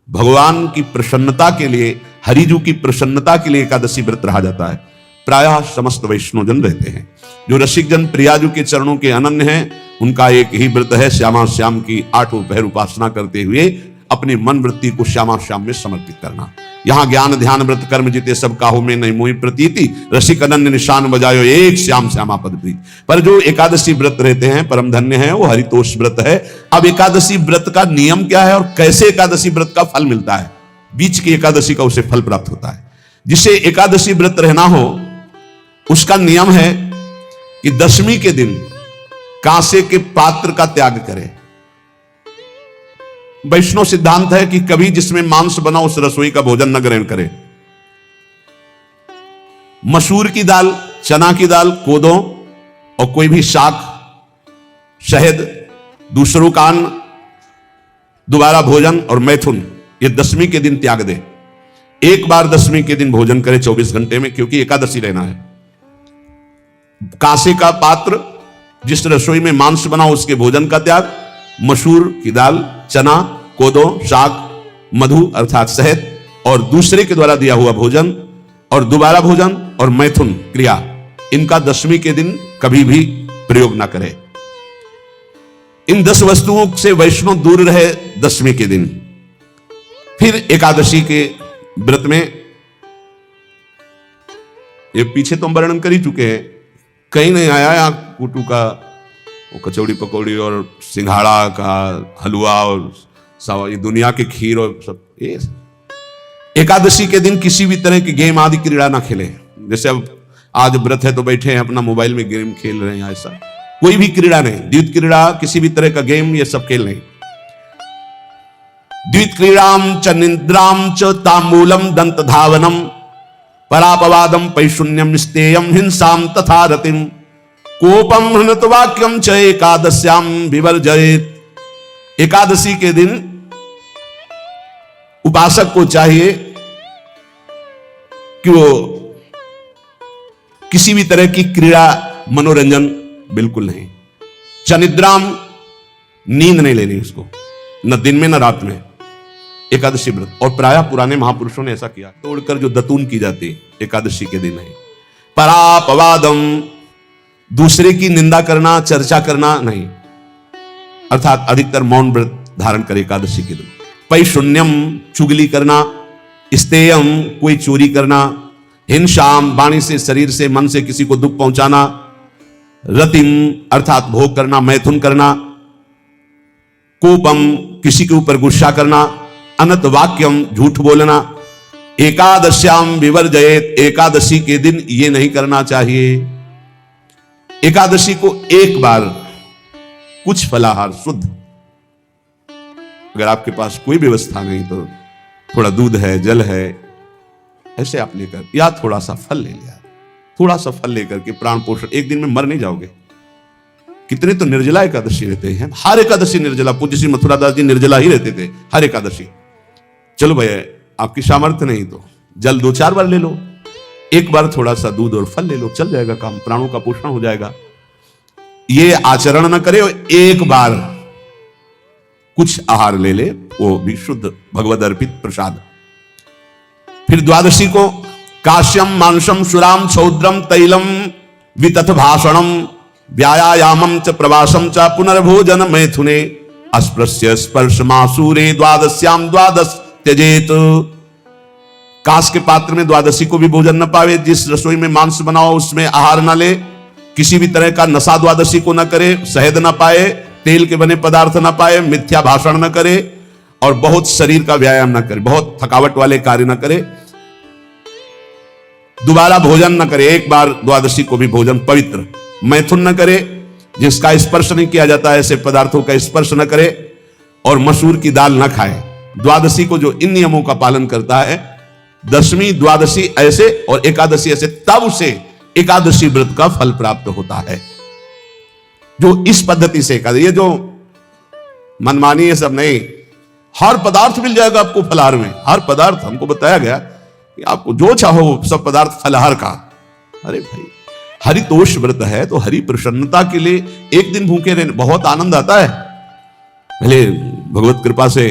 भगवान की प्रसन्नता के लिए, हरिजू की प्रसन्नता के लिए एकादशी व्रत रहा जाता है। प्रायः समस्त वैष्णव जन रहते हैं। जो रसिक जन प्रियाजू के चरणों के अनन्य हैं, उनका एक ही व्रत है, श्यामा श्याम की 8 पहर उपासना करते हुए अपने मन वृत्ति को श्यामा श्याम में समर्पित करना। यहाँ ज्ञान ध्यान व्रत कर्म जीते सब काहू में नहीं मोहि प्रतीति, रसिक अनन्य निशान बजायो एक श्याम श्यामा पद प्रीति। पर जो एकादशी व्रत रहते हैं परम धन्य है, वो हरितोष व्रत है। अब एकादशी व्रत का नियम क्या है और कैसे एकादशी व्रत का फल मिलता है, बीच की एकादशी का उसे फल प्राप्त होता है। जिसे एकादशी व्रत रहना हो उसका नियम है कि दशमी के दिन कांसे के पात्र का त्याग करे। वैष्णव सिद्धांत है कि कभी जिसमें मांस बना उस रसोई का भोजन न ग्रहण करे। मसूर की दाल, चना की दाल, कोदो और कोई भी शाक, शहद, दूसरों का अन्न, दोबारा भोजन और मैथुन, ये दशमी के दिन त्याग दे। एक बार दशमी के दिन भोजन करे 24 घंटे में, क्योंकि एकादशी रहना है। कांसे का पात्र, जिस रसोई में मांस बना उसके भोजन का त्याग, मसूर की दाल, चना, कोदो, शाक, मधु अर्थात शहद और दूसरे के द्वारा दिया हुआ भोजन और दोबारा भोजन और मैथुन क्रिया, इनका दशमी के दिन कभी भी प्रयोग ना करे। इन 10 वस्तुओं से वैष्णव दूर रहे दशमी के दिन। फिर एकादशी के व्रत में, ये पीछे तो हम वर्णन कर ही चुके हैं, कहीं नहीं आया यहाँ कुटू का वो कचौड़ी पकौड़ी और सिंघाड़ा का हलवा और ये दुनिया के खीर और सब। ये एकादशी के दिन किसी भी तरह की गेम आदि क्रीड़ा ना खेले। जैसे अब आज व्रत है तो बैठे हैं अपना मोबाइल में गेम खेल रहे हैं, ऐसा कोई भी क्रीड़ा नहीं। द्वित क्रीड़ा, किसी भी तरह का गेम, ये सब खेल नहीं। द्वित क्रीड़ाम च निद्राम च तांबूलम दंत धावनम परापवादम पैशून्यम स्तेयम हिंसाम तथा रतिम कोपम हृत वाक्यम च एकादश्याम विवर्जयेत। एकादशी के दिन उपासक को चाहिए कि वो किसी भी तरह की क्रीड़ा, मनोरंजन बिल्कुल नहीं। चनिद्राम, नींद नहीं लेनी उसको, न दिन में न रात में। एकादशी व्रत, और प्रायः पुराने महापुरुषों ने ऐसा किया, तोड़कर जो दतून की जाती एकादशी के दिन है। परापवादम, दूसरे की निंदा करना, चर्चा करना नहीं, अर्थात अधिकतर मौन व्रत धारण करे एकादशी के दिन। पैशून्यम, चुगली करना। स्तेयम, कोई चोरी करना। हिंसाम, वाणी से, शरीर से, मन से किसी को दुख पहुंचाना। रतिम, अर्थात भोग करना, मैथुन करना। कोपम, किसी के ऊपर गुस्सा करना। अनत वाक्यम, झूठ बोलना। एकादश्याम विवर्जयेत, एकादशी के दिन ये नहीं करना चाहिए। एकादशी को एक बार कुछ फलाहार शुद्ध, अगर आपके पास कोई व्यवस्था नहीं तो थोड़ा दूध है, जल है, ऐसे आप लेकर, या थोड़ा सा फल ले लिया, थोड़ा सा फल लेकर के प्राण पोषण, एक दिन में मर नहीं जाओगे। कितने तो निर्जला एकादशी रहते हैं, हर एकादशी निर्जला। पूज्य श्री मथुरादास जी निर्जला ही रहते थे हर एकादशी। चलो भैया, आपकी सामर्थ्य नहीं तो जल 2-4 बार ले लो, एक बार थोड़ा सा दूध और फल ले लो, चल जाएगा काम, प्राणों का पोषण हो जाएगा। ये आचरण न करे, एक बार कुछ आहार ले ले, वो भी शुद्ध भगवद अर्पित प्रसाद। फिर द्वादशी को काश्यम मांसम सुराम छौद्रम तैलम वितथ भाषणम व्यायामम च प्रवासम च पुनर्भोजन मैथुने अस्पृश्य स्पर्श मासूरे द्वादश्याम द्वादश त्यजेत। कांस के पात्र में द्वादशी को भी भोजन न पावे। जिस रसोई में मांस बनाओ उसमें आहार न ले। किसी भी तरह का नशा द्वादशी को न करे। शहद न पाए, तेल के बने पदार्थ न पाए, मिथ्या भाषण न करे और बहुत शरीर का व्यायाम न करे, बहुत थकावट वाले कार्य न करे। दोबारा भोजन न करे, एक बार द्वादशी को भी भोजन पवित्र। मैथुन न करे, जिसका स्पर्श नहीं किया जाता ऐसे पदार्थों का स्पर्श न करे और मसूर की दाल न खाए। द्वादशी को जो इन नियमों का पालन करता है, दशमी द्वादशी ऐसे और एकादशी ऐसे, तब उसे एकादशी व्रत का फल प्राप्त होता है। जो इस पद्धति से एकादशी, ये जो मनमानी है सब नहीं, हर पदार्थ मिल जाएगा आपको फलाहार में, हर पदार्थ। हमको बताया गया कि आपको जो चाहो सब पदार्थ फलाहार का। अरे भाई, हरितोष व्रत है तो हरि प्रसन्नता के लिए एक दिन भूखे रहने बहुत आनंद आता है। पहले भगवत कृपा से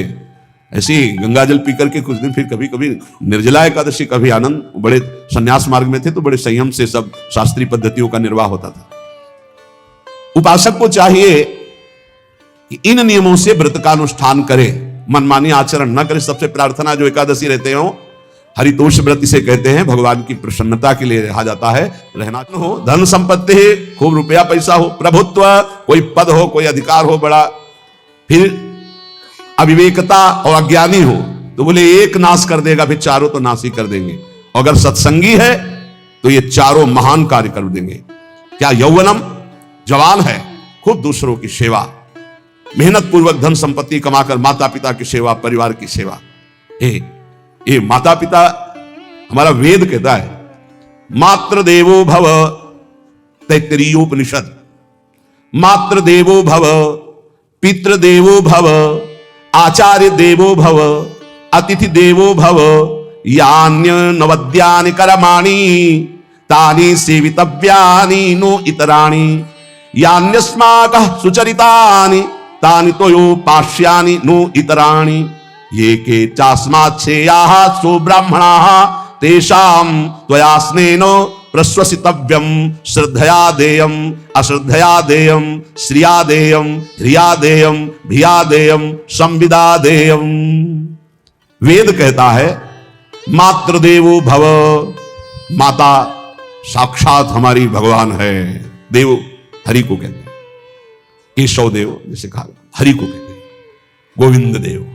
ऐसे ही गंगा जल पी करके कुछ दिन, फिर कभी कभी निर्जला एकादशी, कभी आनंद। बड़े संन्यास मार्ग में थे तो बड़े संयम से सब शास्त्रीय पद्धतियों का निर्वाह होता था। उपासक को चाहिए कि इन नियमों से व्रत का अनुष्ठान करे, मनमानी आचरण न करे। सबसे प्रार्थना जो एकादशी रहते हो, हरितोष व्रत इसे कहते हैं, भगवान की प्रसन्नता के लिए रहा जाता है। रहना हो, धन संपत्ति है, खूब रुपया पैसा हो, प्रभुत्व, कोई पद हो, कोई अधिकार हो बड़ा, फिर अविवेकता और अज्ञानी हो तो बोले एक नाश कर देगा, फिर चारों तो नाश ही कर देंगे। अगर सत्संगी है तो ये चारों महान कार्य कर देंगे। क्या यौवनम, जवान है, खूब दूसरों की सेवा, मेहनत पूर्वक धन संपत्ति कमाकर माता पिता की सेवा, परिवार की सेवा। ये माता पिता, हमारा वेद कहता है मात्र देवो भव, तैत्तिरीयोपनिषद, मात्र देवो भव, पितृ देवो भव, आचार्य देवो भव, अतिथि देवो भव, यान्य नवद्यानि कर्माणि तानि सेवितव्यानि नो इतराणि, यान्यस्माकः सुचरितानि तानि तोयोपास्यानि नो इतराणि, ये के चास्माच्छेयाः सो ब्राह्मणाः तेषां त्वया स्नेन प्रश्वसितव्यम, श्रद्धया देयम, अश्रद्धया देयम, श्रिया देयम, ह्रिया देयम, भिया देयम, संविदा देयम। वेद कहता है मात्र देवो भव, माता साक्षात हमारी भगवान है। देव हरि को कहते हैं, केशव देव जिसे कहा हरि को कहते हैं, गोविंद देव,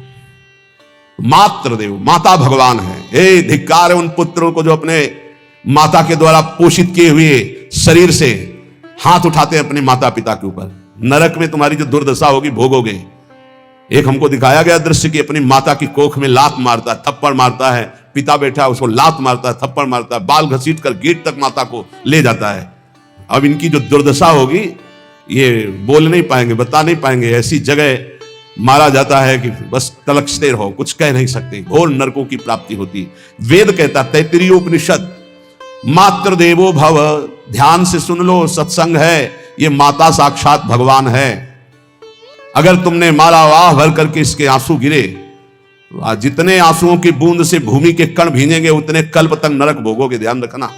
मात्र देव, माता भगवान है। धिक्कार है उन पुत्रों को जो अपने माता के द्वारा पोषित किए हुए शरीर से हाथ उठाते हैं अपने माता पिता के ऊपर। नरक में तुम्हारी जो दुर्दशा होगी भोगोगे। एक हमको दिखाया गया दृश्य कि अपनी माता की कोख में लात मारता है, थप्पड़ मारता है, पिता बैठा है उसको लात मारता है, थप्पड़ मारता है, बाल घसीट कर गेट तक माता को ले जाता है। अब इनकी जो दुर्दशा होगी ये बोल नहीं पाएंगे, बता नहीं पाएंगे। ऐसी जगह मारा जाता है कि बस तलक्षते रहो, कुछ कह नहीं सकते, घोर नरकों की प्राप्ति होती। वेद कहता, तैत्तिरीयोपनिषद, मात्र देवो भव, ध्यान से सुन लो, सत्संग है, ये माता साक्षात भगवान है। अगर तुमने मारा वाह भर करके इसके आंसू गिरे, जितने आंसुओं की बूंद से भूमि के कण भीनेंगे उतने कल्प तक नरक भोगोगे। ध्यान रखना,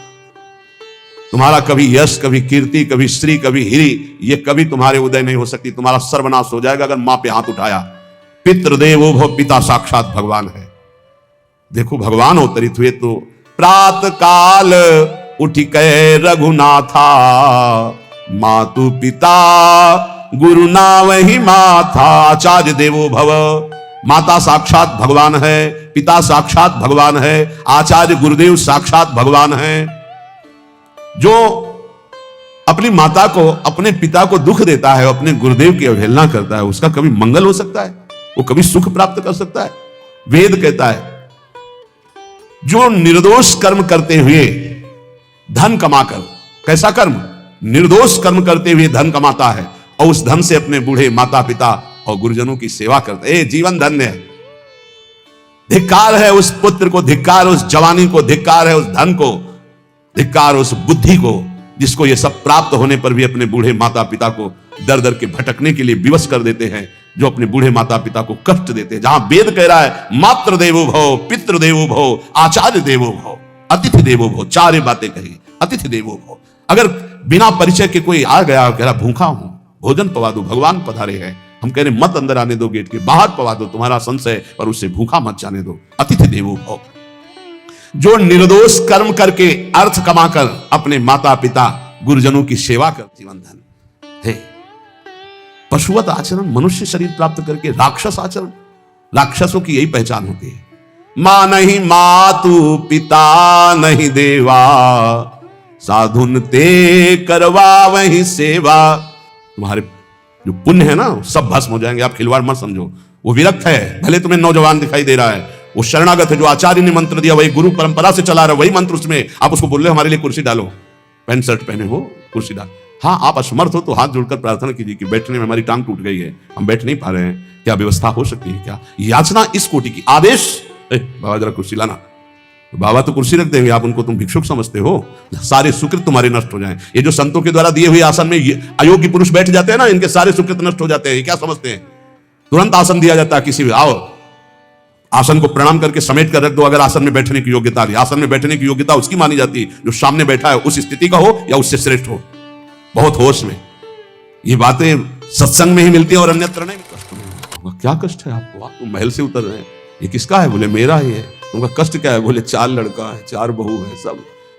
तुम्हारा कभी यश, कभी कीर्ति, कभी श्री, कभी हिरी, ये कभी तुम्हारे उदय नहीं हो सकती। तुम्हारा सर्वनाश हो जाएगा अगर मां पे हाथ उठाया। पितृदेवो भव, पिता साक्षात भगवान है। देखो भगवान अवतरित हुए तो प्रात काल उठ के रघुनाथा, मातु पिता गुरु नावहि माथा। आचार्य देवो भव, माता साक्षात भगवान है, पिता साक्षात भगवान है, आचार्य गुरुदेव साक्षात भगवान है। जो अपनी माता को, अपने पिता को दुख देता है, अपने गुरुदेव की अवहेलना करता है, उसका कभी मंगल हो सकता है? वो कभी सुख प्राप्त कर सकता है? वेद कहता है जो निर्दोष कर्म करते हुए धन कमाकर, कैसा कर्म? निर्दोष कर्म करते हुए धन कमाता है और उस धन से अपने बूढ़े माता पिता और गुरुजनों की सेवा करता है, जीवन धन्य है। धिक्कार है उस पुत्र को, धिक्कार उस जवानी को, धिक्कार है उस धन को, धिक्कार उस बुद्धि को जिसको ये सब प्राप्त होने पर भी अपने बूढ़े माता पिता को दर दर के भटकने के लिए विवश कर देते हैं, जो अपने बूढ़े माता पिता को कष्ट देते हैं। जहां वेद कह रहा है मात्र देवो भव, पितृ देवो भव, आचार्य देवो भव, अतिथि देवो भव, चार बातें कही। अतिथि देवो भव, अगर बिना परिचय के कोई आ गया, कह रहा भूखा हूं, भोजन पवा दो, भगवान पधारे हैं, हम कह रहे मत अंदर आने दो, गेट के बाहर पवा दो, तुम्हारा संशय, पर उससे भूखा मत जाने दो। अतिथि देवो भव, जो निर्दोष कर्म करके अर्थ कमाकर अपने माता पिता गुरुजनों की सेवा कर जीवन धन है। पशुवत आचरण, मनुष्य शरीर प्राप्त करके राक्षस आचरण, राक्षसों की यही पहचान होती है। मां नहीं मातु पिता नहीं देवा, साधुन ते करवा वही सेवा। तुम्हारे जो पुण्य है ना सब भस्म हो जाएंगे। आप खिलवाड़ मत समझो, वो विरक्त है, भले तुम्हें नौजवान दिखाई दे रहा है, वो शरणागत है, जो आचार्य ने मंत्र दिया वही गुरु परंपरा से चला रहा है, वही मंत्र उसमें। आप उसको बोल रहे हमारे लिए कुर्सी डालो, पैंट शर्ट पहने हो, कुर्सी डाल। हाँ, आप असमर्थ हो तो हाथ जोड़कर प्रार्थना कीजिए कि बैठने में हमारी टांग टूट गई है, हम बैठ नहीं पा रहे हैं, क्या व्यवस्था हो सकती है क्या? याचना इस कोटि की। आदेश, बाबा जरा कुर्सी लाना, बाबा तो कुर्सी रख देंगे, आप उनको तुम भिक्षुक समझते हो, सारे सुकृत तुम्हारे नष्ट हो जाएं। ये जो संतों के द्वारा दिए हुए आसन में अयोग्य पुरुष बैठ जाते हैं ना, इनके सारे सुकृत नष्ट हो जाते हैं। क्या समझते हैं? तुरंत आसन दिया जाता है किसी भी, आओ आसन को प्रणाम करके समेट कर रख दो अगर आसन में बैठने की योग्यता नहीं। आसन में बैठने की योग्यता उसकी मानी जाती है जो सामने बैठा है, उस स्थिति का हो या उससे श्रेष्ठ हो। बहुत होश में ये बातें सत्संग में ही मिलती है और अन्यत्र नहीं। कष्ट में क्या कष्ट है आपको? आप तो महल से उतर रहे हैं। ये किसका है? बोले मेरा ही है। उनका कष्ट क्या है? बोले 4 लड़का है, 4 बहू है,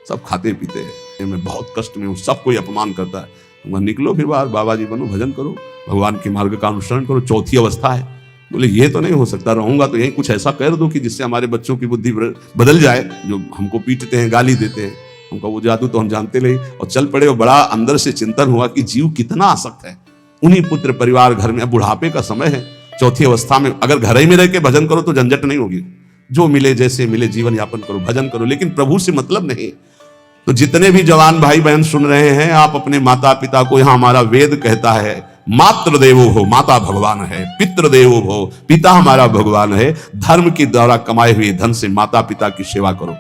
सब खाते पीते हैं, मैं बहुत कष्ट में हूँ, सब कोई अपमान करता है। तुम निकलो फिर बाहर, बाबा जी बनो, भजन करो, भगवान के मार्ग का अनुसरण करो। चौथी अवस्था है। बोले ये तो नहीं हो सकता, रहूंगा तो यही कुछ ऐसा कर दो कि जिससे हमारे बच्चों की बुद्धि बदल जाए, जो हमको पीटते हैं, गाली देते हैं। उनका वो जादू तो हम जानते नहीं, और चल पड़े। और बड़ा अंदर से चिंतन हुआ कि जीव कितना आसक्त है। उन्हीं पुत्र परिवार घर में, अब बुढ़ापे का समय है, चौथी अवस्था में अगर घर ही में रह के भजन करो तो झंझट नहीं होगी। जो मिले जैसे मिले जीवन यापन करो, भजन करो, लेकिन प्रभु से मतलब नहीं। तो जितने भी जवान भाई बहन सुन रहे हैं, आप अपने माता पिता को, यहां हमारा वेद कहता है मातृ देवो भव, माता भगवान है, पितृ देवो भव, पिता हमारा भगवान है। धर्म के द्वारा कमाए हुए धन से माता पिता की सेवा करो।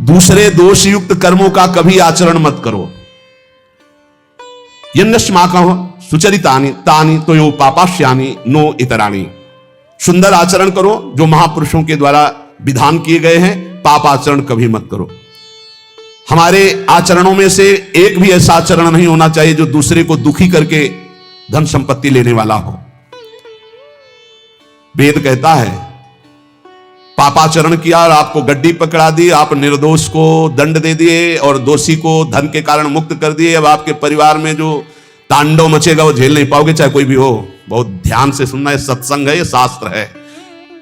दूसरे दोष युक्त कर्मों का कभी आचरण मत करो। यन्नस्माकं सुचरितानि तानि तोयो पापाश्यानि नो इतराणि। सुंदर आचरण करो जो महापुरुषों के द्वारा विधान किए गए हैं। पाप आचरण कभी मत करो। हमारे आचरणों में से एक भी ऐसा आचरण नहीं होना चाहिए जो दूसरे को दुखी करके धन संपत्ति लेने वाला हो। वेद कहता है पापाचरण किया और आपको गड्डी पकड़ा दी, आप निर्दोष को दंड दे दिए और दोषी को धन के कारण मुक्त कर दिए। अब आपके परिवार में जो तांडव मचेगा वो झेल नहीं पाओगे, चाहे कोई भी हो। बहुत ध्यान से सुनना है, सत्संग है, ये शास्त्र है।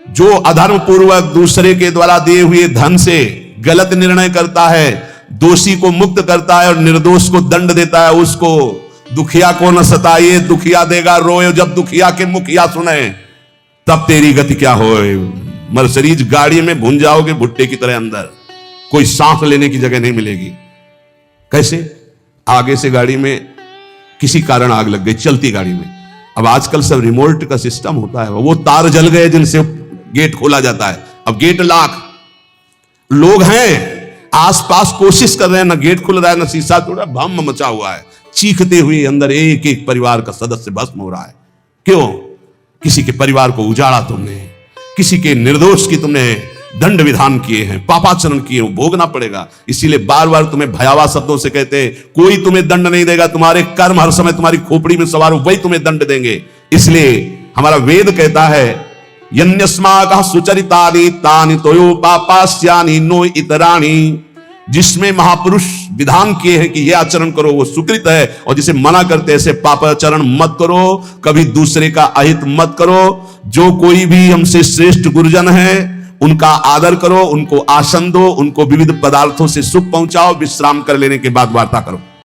जो अधर्म पूर्वक दूसरे के द्वारा दिए हुए धन से गलत निर्णय करता है, दोषी को मुक्त करता है और निर्दोष को दंड देता है, उसको दुखिया को न सताइए, दुखिया देगा रोए। जब दुखिया के मुखिया सुने तब तेरी गति क्या होए। मर्सिडीज गाड़ी में भुन जाओगे भुट्टे की तरह अंदर, कोई सांस लेने की जगह नहीं मिलेगी। कैसे? आगे से गाड़ी में किसी कारण आग लग गई, चलती गाड़ी में। अब आजकल सब रिमोट का सिस्टम होता है, वो तार जल गए जिनसे गेट खोला जाता है। अब गेट लाख लोग हैं आसपास, कोशिश कर रहे हैं, ना गेट खुल रहा है, ना शीशा टूटा, भम मचा हुआ है। चीखते हुए अंदर एक एक परिवार का सदस्य भस्म हो रहा है। क्यों? किसी के परिवार को उजाड़ा तुमने, किसी के निर्दोष की तुमने दंड विधान किए हैं, पापाचरण किए, भोगना पड़ेगा। इसीलिए बार बार तुम्हें भयावह शब्दों से कहते हैं कोई तुम्हें दंड नहीं देगा, तुम्हारे कर्म हर समय तुम्हारी खोपड़ी में सवार हो, वही तुम्हें दंड देंगे। इसलिए हमारा वेद कहता है यन्यस्माकं सुचरितानि तानि तोयो पापास्यानि नो इतराणि। जिसमें महापुरुष विधान किए हैं कि यह आचरण करो वो सुकृत है, और जिसे मना करते ऐसे पापाचरण मत करो, कभी दूसरे का अहित मत करो। जो कोई भी हमसे श्रेष्ठ गुरुजन है उनका आदर करो, उनको आसन दो, उनको विविध पदार्थों से सुख पहुंचाओ, विश्राम कर लेने के बाद वार्ता करो।